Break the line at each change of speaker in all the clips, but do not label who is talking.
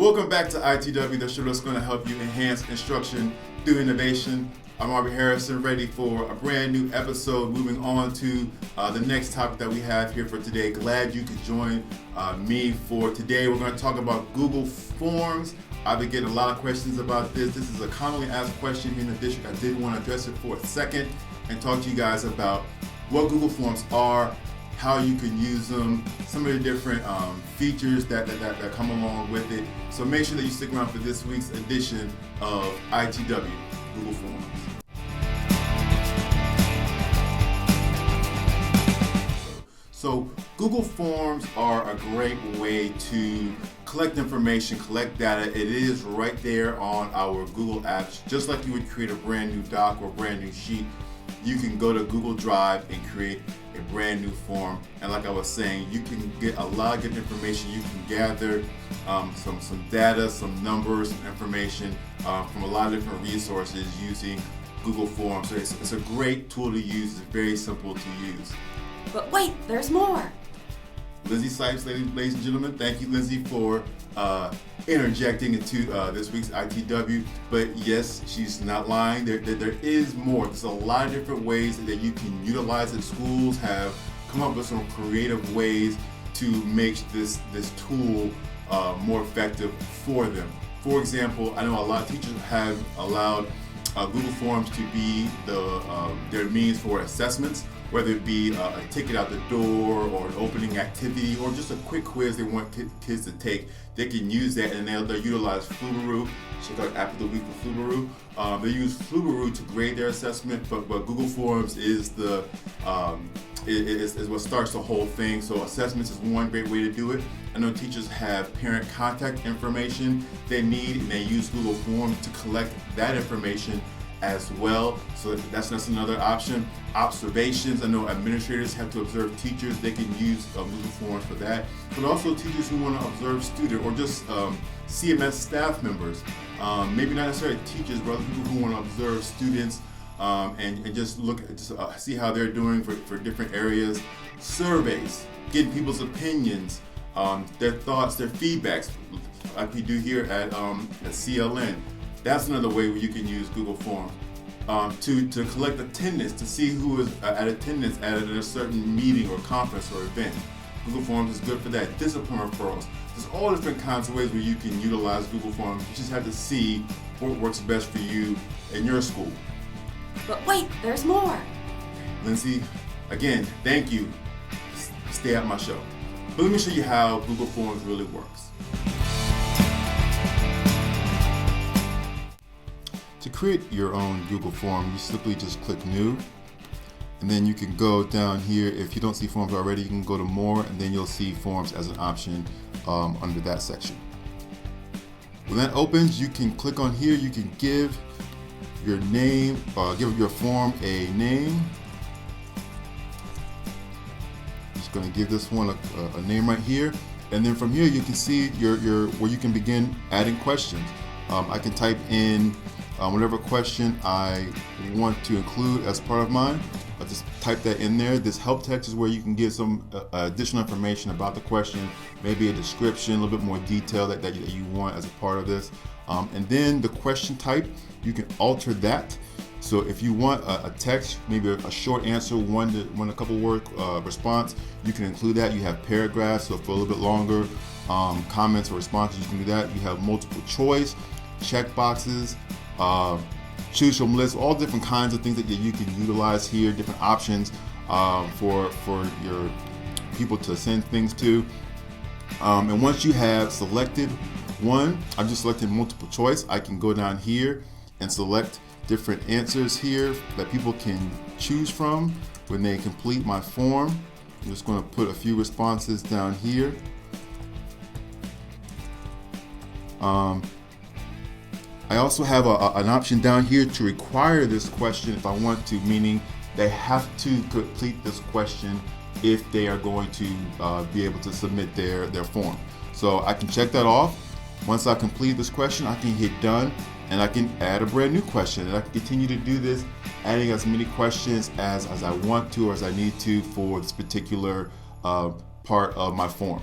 Welcome back to ITW, the show that's going to help you enhance instruction through innovation. I'm Aubrey Harrison, ready for a brand new episode. Moving on to the next topic that we have here for today. Glad you could join me for today. We're going to talk about Google Forms. I've been getting a lot of questions about this. This is a commonly asked question here in the district. I did want to address it for a second and talk to you guys about what Google Forms are, how you can use them, some of the different features that come along with it. So make sure that you stick around for this week's edition of ITW, Google Forms. So Google Forms are a great way to collect information, collect data. It is right there on our Google apps. Just like you would create a brand new doc or a brand new sheet, you can go to Google Drive and create a brand new form. And like I was saying, you can get a lot of good information. You can gather some data, some numbers, some information from a lot of different resources using Google Forms. So it's a great tool to use. It's very simple to use.
But wait, there's more.
Lindsay Sipes, ladies and gentlemen, thank you, Lindsay, for interjecting into this week's ITW. But yes, she's not lying. There is more. There's a lot of different ways that you can utilize it. Schools have come up with some creative ways to make this tool more effective for them. For example, I know a lot of teachers have allowed Google Forms to be their means for assessments, whether it be a ticket out the door or an opening activity or just a quick quiz they want kids to take. They can use that, and they'll utilize Flubaroo. Check out App of the Week for Flubaroo. They use Flubaroo to grade their assessment, but Google Forms is is what starts the whole thing. So assessments is one great way to do it. I know teachers have parent contact information they need, and they use Google Forms to collect that information as well. So that's another option. Observations. I know administrators have to observe teachers. They can use Google Forms for that. But also teachers who want to observe students, or just CMS staff members. Maybe not necessarily teachers, but other people who want to observe students and just look at see how they're doing for different areas. Surveys, getting people's opinions, their thoughts, their feedbacks, like we do here at CLN. That's another way where you can use Google Forms to collect attendance, to see who is at attendance at a certain meeting or conference or event. Google Forms is good for that. Discipline referrals. There's all different kinds of ways where you can utilize Google Forms. You just have to see what works best for you in your school.
But wait, there's more.
Lindsay, again, thank you. Stay at my show. But let me show you how Google Forms really works. To create your own Google form, you simply just click New, and then you can go down here. If you don't see Forms already, you can go to More, and then you'll see Forms as an option under that section. When that opens, you can click on here. You can give your name, give your form a name. Just going to give this one a name right here, and then from here you can see your where you can begin adding questions. I can type in whatever question I want to include as part of mine. I'll just type that in there. This help text is where you can give some additional information about the question, maybe a description, a little bit more detail that you want as a part of this. And then the question type, you can alter that. So if you want a text, maybe a short answer, one a couple word response, you can include that. You have paragraphs, so for a little bit longer, comments or responses, you can do that. You have multiple choice, check boxes, choose from list, all different kinds of things that you can utilize here, different options for your people to send things to. And once you have selected one, I've just selected multiple choice, I can go down here and select different answers here that people can choose from when they complete my form. I'm just going to put a few responses down here. I also have an option down here to require this question if I want to, meaning they have to complete this question if they are going to be able to submit their form. So I can check that off. Once I complete this question, I can hit done, and I can add a brand new question. And I can continue to do this, adding as many questions as I want to or as I need to for this particular part of my form.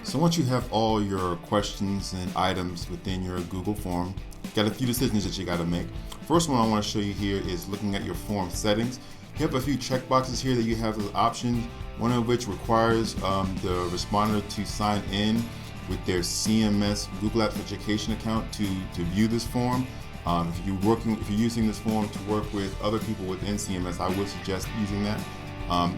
So once you have all your questions and items within your Google form, got a few decisions that you got to make. First one I want to show you here is looking at your form settings. You have a few checkboxes here that you have as options, one of which requires the responder to sign in with their CMS Google Apps Education account to view this form. If you're using this form to work with other people within CMS, I would suggest using that.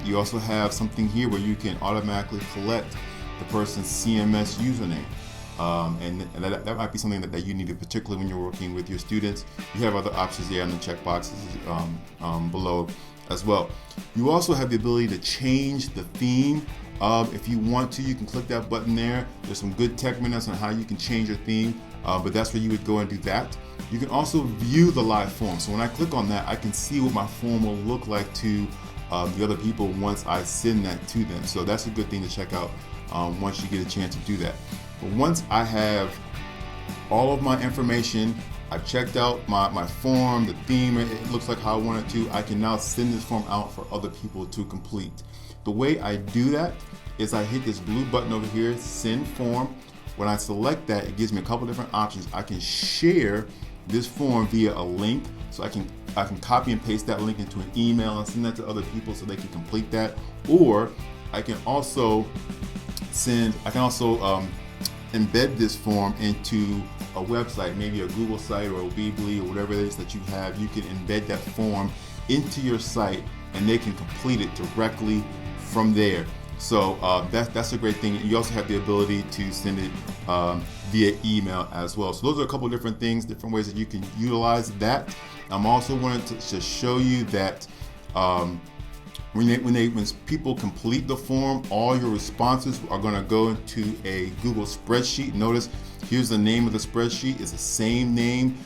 You also have something here where you can automatically collect the person's CMS username. And that might be something that you need, particularly when you're working with your students. You have other options there in the checkboxes below as well. You also have the ability to change the theme. If you want to, you can click that button there. There's some good tech minutes on how you can change your theme, but that's where you would go and do that. You can also view the live form. So when I click on that, I can see what my form will look like to the other people once I send that to them. So that's a good thing to check out once you get a chance to do that. But once I have all of my information, I've checked out my form, the theme, it looks like how I want it to, I can now send this form out for other people to complete. The way I do that is I hit this blue button over here, send form. When I select that, it gives me a couple different options. I can share this form via a link, so I can copy and paste that link into an email and send that to other people so they can complete that. Or I can also embed this form into a website, maybe a Google site or a Weebly or whatever it is that you have. You can embed that form into your site and they can complete it directly from there. So that's a great thing. You also have the ability to send it via email as well. So those are a couple different things, different ways that you can utilize that. I'm also wanting to show you that when people complete the form, all your responses are going to go into a Google spreadsheet. Notice here's the name of the spreadsheet. It's the same name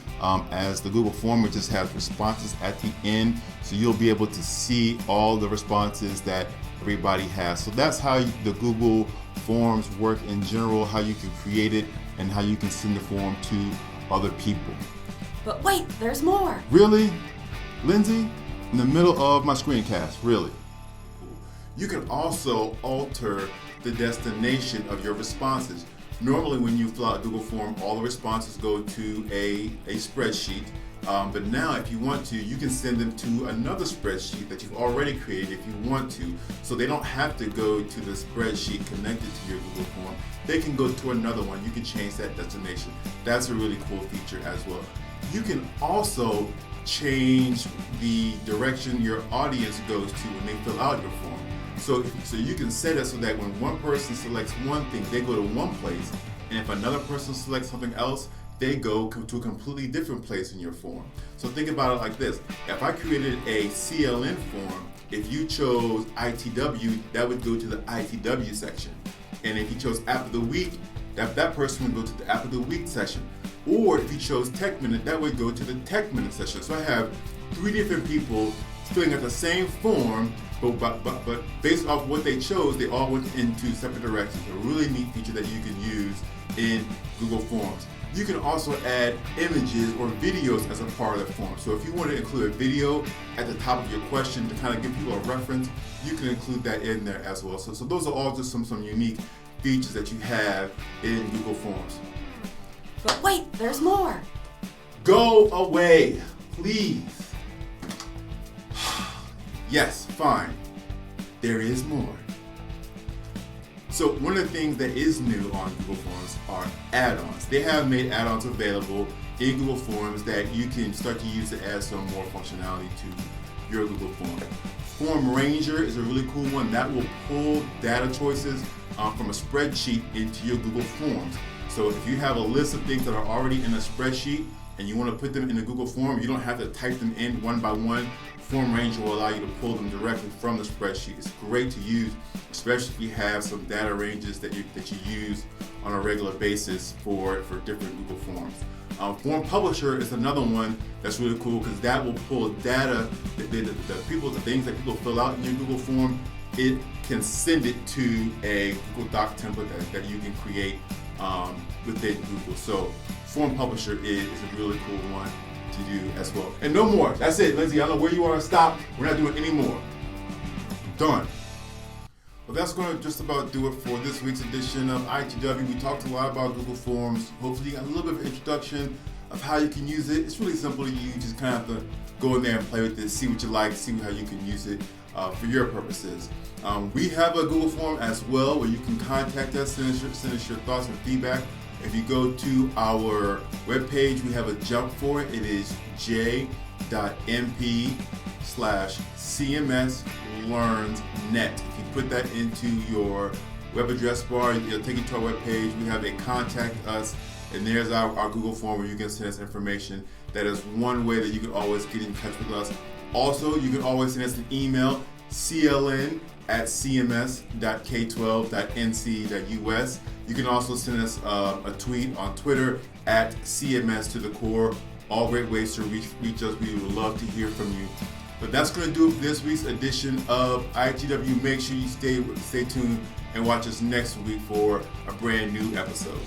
as the Google form. It just has responses at the end. So you'll be able to see all the responses that everybody has. So that's how the Google Forms work in general, how you can create it and how you can send the form to other people.
But wait, there's more.
Really? Lindsay? In the middle of my screencast, really? You can also alter the destination of your responses. Normally when you fill out a Google form, all the responses go to a spreadsheet. But now if you want to, you can send them to another spreadsheet that you've already created if you want to. So they don't have to go to the spreadsheet connected to your Google form. They can go to another one. You can change that destination. That's a really cool feature as well. You can also change the direction your audience goes to when they fill out your form. So you can set it so that when one person selects one thing, they go to one place, and if another person selects something else, they go to a completely different place in your form. So think about it like this. If I created a CLN form, if you chose ITW, that would go to the ITW section. And if you chose App of the Week, that person would go to the App of the Week section. Or if you chose Tech Minute, that would go to the Tech Minute section. So I have 3 different people filling out the same form, but based off what they chose, they all went into separate directions. A really neat feature that you can use in Google Forms. You can also add images or videos as a part of the form. So if you want to include a video at the top of your question to kind of give people a reference, you can include that in there as well. So those are all just some unique features that you have in Google Forms.
But wait, there's more.
Go away, please. Yes, fine. There is more. So one of the things that is new on Google Forms are add-ons. They have made add-ons available in Google Forms that you can start to use to add some more functionality to your Google Form. Form Ranger is a really cool one that will pull data choices from a spreadsheet into your Google Forms. So if you have a list of things that are already in a spreadsheet and you want to put them in a Google Form, you don't have to type them in one by one. Form Ranger will allow you to pull them directly from the spreadsheet. It's great to use, especially if you have some data ranges that you use on a regular basis for different Google Forms. Form Publisher is another one that's really cool because that will pull data, the things that people fill out in your Google Form. It can send it to a Google Doc template that you can create within Google. So Form Publisher is a really cool one to do as well. And no more. That's it, Lindsay. I don't know where you want to stop. We're not doing any more. Done. Well, that's going to just about do it for this week's edition of ITW. We talked a lot about Google Forms. Hopefully you got a little bit of introduction of how you can use it. It's really simple to use. You just kind of have to go in there and play with it, see what you like, see how you can use it for your purposes. We have a Google form as well where you can contact us, send us your thoughts and feedback. If you go to our webpage, we have a jump for it. It is j.mp/cmslearnsnet. If you put that into your web address bar, it'll take you to our webpage. We have a contact us, and there's our Google form where you can send us information. That is one way that you can always get in touch with us. Also, you can always send us an email, cln@cms.k12.nc.us. You can also send us a tweet on Twitter @CMS to the core. All great ways to reach us. We would love to hear from you. But that's going to do it for this week's edition of ITW. Make sure you stay tuned and watch us next week for a brand new episode.